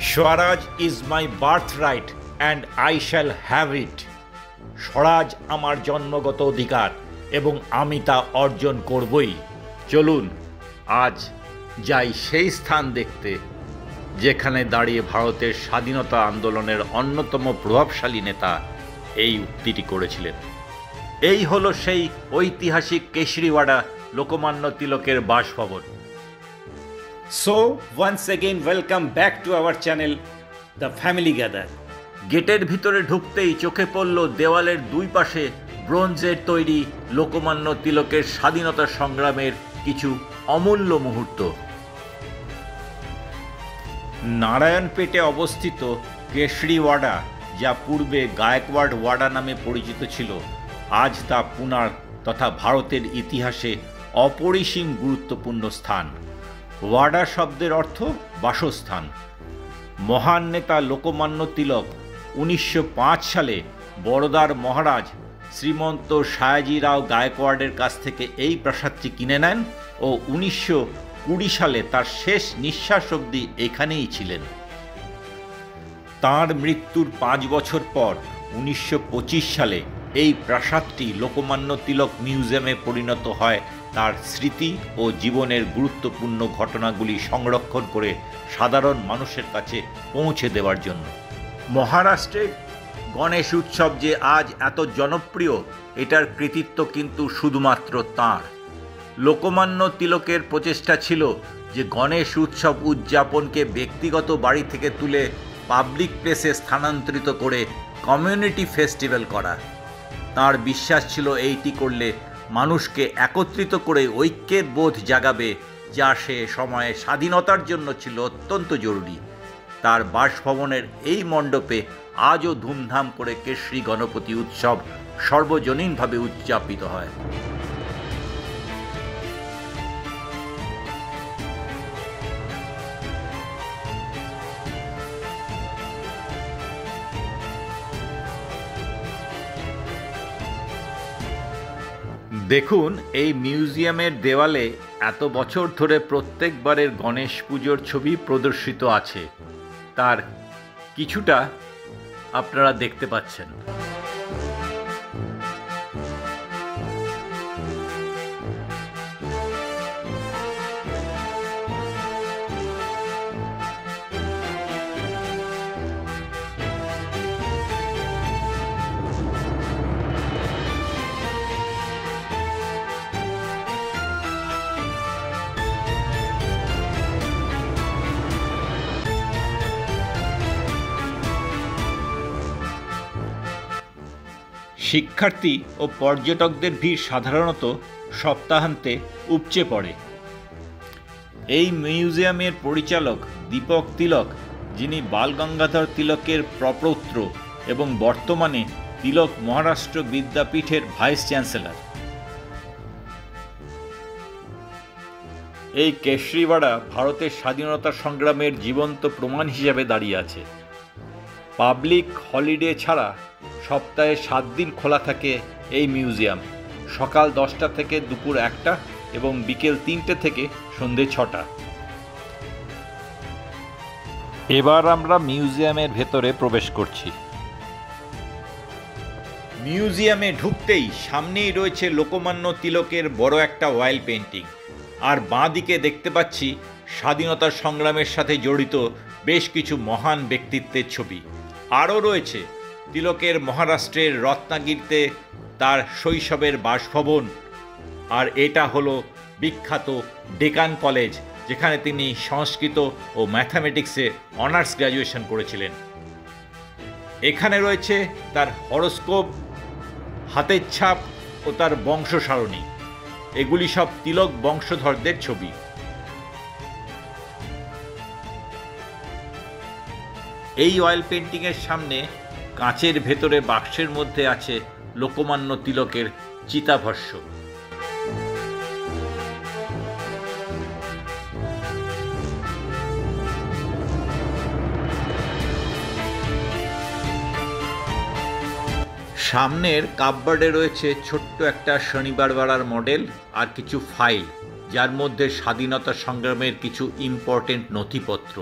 Swaraj is my birthright and I shall have it. Swaraj আমার জন্মগত অধিকার এবং আমি তা অর্জন করবই। চলুন আজ যাই সেই স্থান দেখতে যেখানে দাঁড়িয়ে ভারতের স্বাধীনতা আন্দোলনের অন্যতম প্রভাবশালী নেতা এই উক্তিটি করেছিলেন। এই হলো সেই ঐতিহাসিক কেশরিওয়াড়া লোকমান্য তিলকের বাসভবন। So, once again, welcome back to our channel, The Family Gather. গেটের ভিতরে ঢুকতেই চোখে পড়ল দেওয়ালের দুই পাশে ব্রোঞ্জের তৈরি লোকমান্য তিলকের স্বাধীনতা সংগ্রামের কিছু অমূল্য মুহূর্ত। নারায়ণপেটে অবস্থিত কেশরিওয়াড়া, যা পূর্বে গায়কওয়াড় ওয়াড়া নামে পরিচিত ছিল, আজ তা পুনার তথা ভারতের ইতিহাসে অপরিসীম গুরুত্বপূর্ণ স্থান। ওয়াডা শব্দের অর্থ বাসস্থান। মহান নেতা লোকমান্য তিলক 1905 সালে বরোদার মহারাজ শ্রীমন্ত সায়াজিরাও গায়কওয়াড়ের কাছ থেকে এই প্রাসাদটি কিনে নেন ও 1920 সালে তার শেষ নিঃশ্বাস অবধি এখানেই ছিলেন। তাঁর মৃত্যুর 5 বছর পর 1925 সালে এই প্রাসাদটি লোকমান্য তিলক মিউজিয়ামে পরিণত হয় তার স্মৃতি ও জীবনের গুরুত্বপূর্ণ ঘটনাগুলি সংরক্ষণ করে সাধারণ মানুষের কাছে পৌঁছে দেওয়ার জন্য। মহারাষ্ট্রের গণেশ উৎসব যে আজ এত জনপ্রিয়, এটার কৃতিত্ব কিন্তু শুধুমাত্র তাঁর। লোকমান্য তিলকের প্রচেষ্টা ছিল যে গণেশ উৎসব উদযাপনকে ব্যক্তিগত বাড়ি থেকে তুলে পাবলিক প্লেসে স্থানান্তরিত করে কমিউনিটি ফেস্টিভ্যাল করা। তাঁর বিশ্বাস ছিল এইটি করলে মানুষকে একত্রিত করে ঐক্যের বোধ জাগাবে, যা সে সময়ে স্বাধীনতার জন্য ছিল অত্যন্ত জরুরি। তার বাসভবনের এই মণ্ডপে আজও ধুমধাম করে কেশরী গণপতি উৎসব সর্বজনীনভাবে উদযাপিত হয়। দেখুন, এই মিউজিয়ামের দেওয়ালে এত বছর ধরে প্রত্যেকবারের গণেশ পুজোর ছবি প্রদর্শিত আছে। তার কিছুটা আপনারা দেখতে পাচ্ছেন। শিক্ষার্থী ও পর্যটকদের ভিড় সাধারণত সপ্তাহান্তে উপচে পড়ে। এই মিউজিয়ামের পরিচালক দীপক তিলক, যিনি বালগঙ্গাধর তিলকের প্রপৌত্র এবং বর্তমানে তিলক মহারাষ্ট্র বিদ্যাপীঠের ভাইস চ্যান্সেলর। এই কেশরিওয়াড়া ভারতের স্বাধীনতা সংগ্রামের জীবন্ত প্রমাণ হিসেবে দাঁড়িয়ে আছে। পাবলিক হলিডে ছাড়া সপ্তাহে 7 দিন খোলা থাকে এই মিউজিয়াম, সকাল 10টা থেকে দুপুর 1টা এবং বিকেল 3টে থেকে সন্ধে 6টা। এবার আমরা মিউজিয়ামের ভেতরে প্রবেশ করছি। মিউজিয়ামে ঢুকতেই সামনেই রয়েছে লোকমান্য তিলকের বড় একটা অয়েল পেন্টিং, আর বাঁ দিকে দেখতে পাচ্ছি স্বাধীনতা সংগ্রামের সাথে জড়িত বেশ কিছু মহান ব্যক্তিত্বের ছবি। আরও রয়েছে তিলকের মহারাষ্ট্রের রত্নাগিরিতে তার শৈশবের বাসভবন, আর এটা হলো বিখ্যাত ডেকান কলেজ, যেখানে তিনি সংস্কৃত ও ম্যাথামেটিক্সে অনার্স গ্র্যাজুয়েশন করেছিলেন। এখানে রয়েছে তার হরোস্কোপ, হাতের ছাপ ও তার বংশ সারণী। এগুলি সব তিলক বংশধরদের ছবি। এই অয়েল পেন্টিংয়ের সামনে কাঁচের ভেতরে বাক্সের মধ্যে আছে লোকমান্য তিলকের চিতাভস্য। সামনের কাপবোর্ডে রয়েছে ছোট্ট একটা শনিবার বাড়ার মডেল আর কিছু ফাইল, যার মধ্যে স্বাধীনতা সংগ্রামের কিছু ইম্পর্টেন্ট নথিপত্র।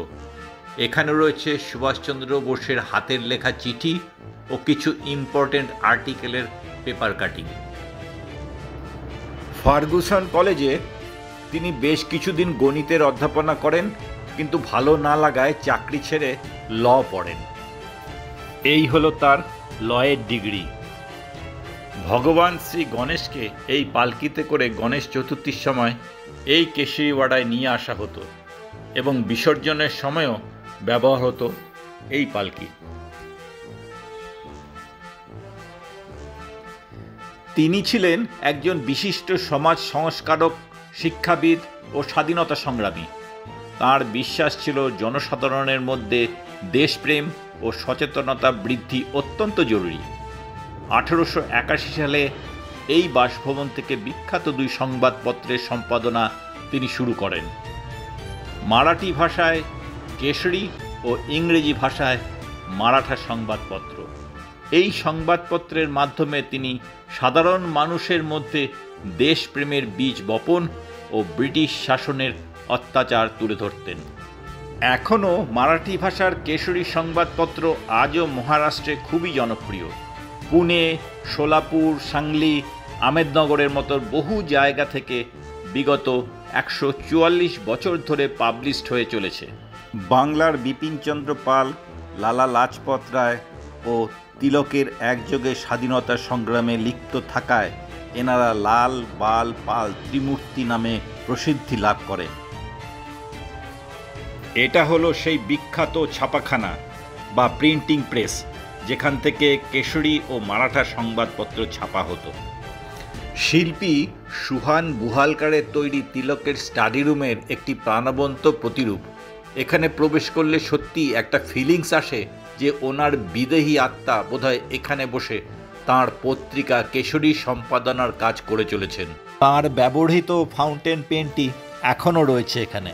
এখানে রয়েছে সুভাষচন্দ্র বোসের হাতের লেখা চিঠি ও কিছু ইম্পর্টেন্ট আর্টিকেলের পেপার কাটিং। ফার্গুসন কলেজে তিনি বেশ কিছুদিন গণিতের অধ্যাপনা করেন, কিন্তু ভালো না লাগায় চাকরি ছেড়ে ল পড়েন। এই হলো তার লয়ের ডিগ্রি। ভগবান শ্রী গণেশকে এই পালকিতে করে গণেশ চতুর্থীর সময় এই কেশরীওয়াড়ায় নিয়ে আসা হতো এবং বিসর্জনের সময়ও ব্যবহার হতো এই পালকি। তিনি ছিলেন একজন বিশিষ্ট সমাজ সংস্কারক, শিক্ষাবিদ ও স্বাধীনতা সংগ্রামী। তাঁর বিশ্বাস ছিল জনসাধারণের মধ্যে দেশপ্রেম ও সচেতনতা বৃদ্ধি অত্যন্ত জরুরি। 1881 সালে এই বাসভবন থেকে বিখ্যাত 2 সংবাদপত্রের সম্পাদনা তিনি শুরু করেন। মারাঠি ভাষায় কেশরী ও ইংরেজি ভাষায় মারাঠা সংবাদপত্র। এই সংবাদপত্রের মাধ্যমে তিনি সাধারণ মানুষের মধ্যে দেশপ্রেমের বীজ বপন ও ব্রিটিশ শাসনের অত্যাচার তুলে ধরতেন। এখনও মারাঠি ভাষার কেশরী সংবাদপত্র আজও মহারাষ্ট্রে খুবই জনপ্রিয়। পুনে, সোলাপুর, সাংলি, আহমেদনগরের মতো বহু জায়গা থেকে বিগত 144 বছর ধরে পাবলিশড হয়ে চলেছে। বাংলার বিপিনচন্দ্র পাল, লালা লাজপত রায় ও তিলকের একযোগে স্বাধীনতা সংগ্রামে লিপ্ত থাকায় এনারা লাল, বাল, পাল ত্রিমূর্তি নামে প্রসিদ্ধি লাভ করে। এটা হলো সেই বিখ্যাত ছাপাখানা বা প্রিন্টিং প্রেস, যেখান থেকে কেশরী ও মারাঠা সংবাদপত্র ছাপা হতো। শিল্পী সুহান বুহালকারের তৈরি তিলকের স্টাডি রুমের একটি প্রাণবন্ত প্রতিরূপ। এখানে প্রবেশ করলে সত্যি একটা ফিলিংস আসে যে ওনার বিদেহী আত্মা বোধহয় এখানে বসে তাঁর পত্রিকা কেশরী সম্পাদনার কাজ করে চলেছেন। তাঁর ব্যবহৃত ফাউন্টেন পেনটি এখনও রয়েছে এখানে।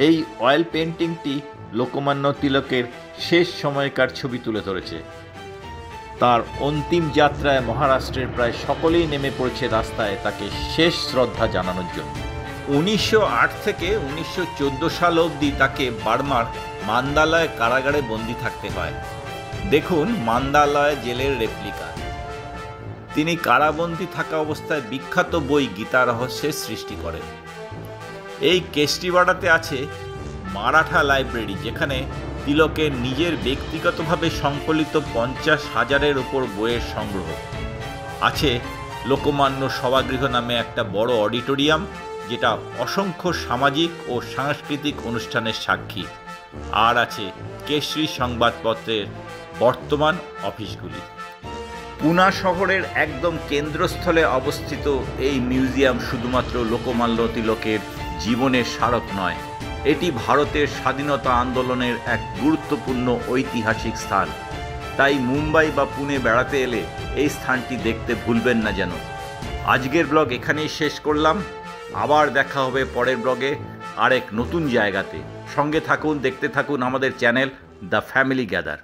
এই অয়েল পেন্টিংটি লোকমান্য তিলকের শেষ সময়কার ছবি তুলে ধরেছে। তার অন্তিম যাত্রায় মহারাষ্ট্রের প্রায় সকলেই নেমে পড়েছে রাস্তায় তাকে শেষ শ্রদ্ধা জানানোর জন্য। 1908 থেকে 1914 সাল অবধি তাকে বার্মার মান্দালয় কারাগারে বন্দী থাকতে হয়। দেখুন মান্দালয় জেলের রেপ্লিকা। তিনি কারাবন্দী থাকা অবস্থায় বিখ্যাত বই গীতা রহস্যের সৃষ্টি করেন। এই কেশরীওয়াড়াতে আছে মারাঠা লাইব্রেরি, যেখানে তিলকের নিজের ব্যক্তিগতভাবে সংকলিত 50,000-এর উপর বইয়ের সংগ্রহ আছে। লোকমান্য সভাগৃহ নামে একটা বড় অডিটোরিয়াম, যেটা অসংখ্য সামাজিক ও সাংস্কৃতিক অনুষ্ঠানের সাক্ষী। আর আছে কেশরী সংবাদপত্রের বর্তমান অফিসগুলি। পুনা শহরের একদম কেন্দ্রস্থলে অবস্থিত এই মিউজিয়াম শুধুমাত্র লোকমান্য তিলকের জীবনের স্মারক নয়, এটি ভারতের স্বাধীনতা আন্দোলনের এক গুরুত্বপূর্ণ ঐতিহাসিক স্থান। তাই মুম্বাই বা পুনে বেড়াতে এলে এই স্থানটি দেখতে ভুলবেন না যেন। আজকের ব্লগ এখানেই শেষ করলাম। আবার দেখা হবে পরের ব্লগে আরেক নতুন জায়গাতে। সঙ্গে থাকুন, দেখতে থাকুন আমাদের চ্যানেল দ্য ফ্যামিলি গ্যাদার।